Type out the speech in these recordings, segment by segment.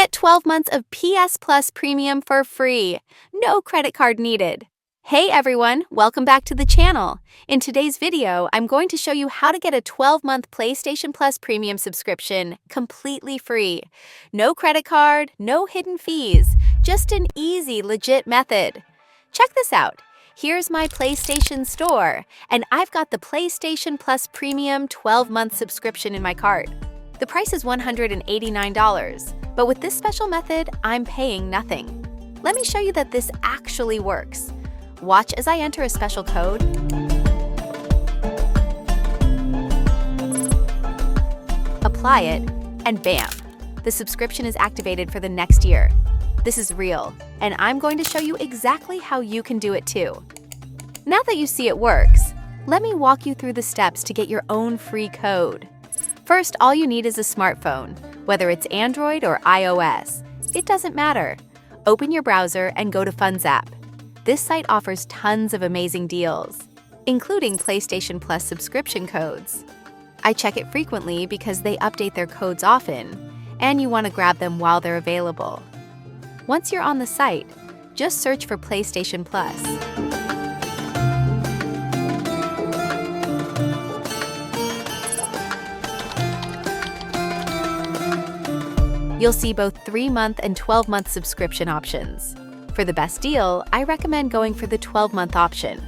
Get 12 months of PS Plus Premium for free. No credit card needed. Hey everyone, welcome back to the channel. In today's video, I'm going to show you how to get a 12-month PlayStation Plus Premium subscription completely free. No credit card, no hidden fees, just an easy, legit method. Check this out. Here's my PlayStation Store, and I've got the PlayStation Plus Premium 12-month subscription in my cart. The price is $189, but with this special method, I'm paying nothing. Let me show you that this actually works. Watch as I enter a special code. Apply it, and bam! The subscription is activated for the next year. This is real, and I'm going to show you exactly how you can do it too. Now that you see it works, let me walk you through the steps to get your own free code. First, all you need is a smartphone, whether it's Android or iOS. It doesn't matter. Open your browser and go to FundsZap. This site offers tons of amazing deals, including PlayStation Plus subscription codes. I check it frequently because they update their codes often, and you want to grab them while they're available. Once you're on the site, just search for PlayStation Plus. You'll see both 3-month and 12-month subscription options. For the best deal, I recommend going for the 12-month option.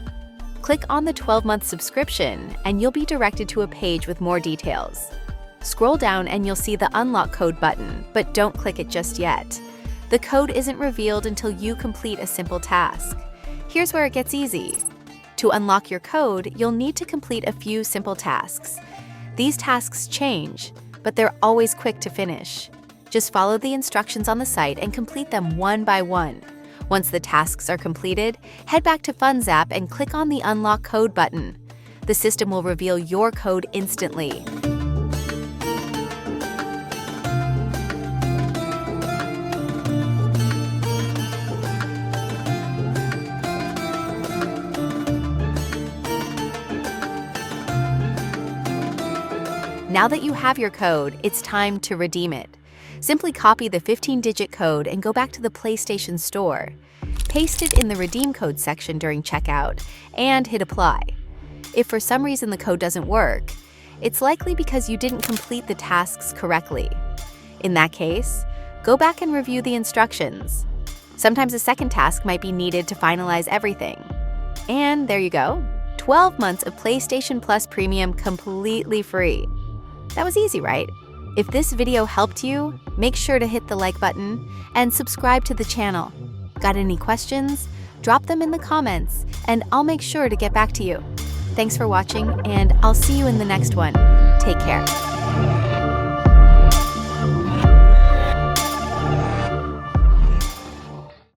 Click on the 12-month subscription, and you'll be directed to a page with more details. Scroll down and you'll see the Unlock Code button, but don't click it just yet. The code isn't revealed until you complete a simple task. Here's where it gets easy. To unlock your code, you'll need to complete a few simple tasks. These tasks change, but they're always quick to finish. Just follow the instructions on the site and complete them one by one. Once the tasks are completed, head back to FundsZap and click on the Unlock Code button. The system will reveal your code instantly. Now that you have your code, it's time to redeem it. Simply copy the 15-digit code and go back to the PlayStation Store. Paste it in the Redeem Code section during checkout and hit Apply. If for some reason the code doesn't work, it's likely because you didn't complete the tasks correctly. In that case, go back and review the instructions. Sometimes a second task might be needed to finalize everything. And there you go, 12 months of PlayStation Plus Premium completely free. That was easy, right? If this video helped you, make sure to hit the like button and subscribe to the channel. Got any questions? Drop them in the comments and I'll make sure to get back to you. Thanks for watching, and I'll see you in the next one. Take care.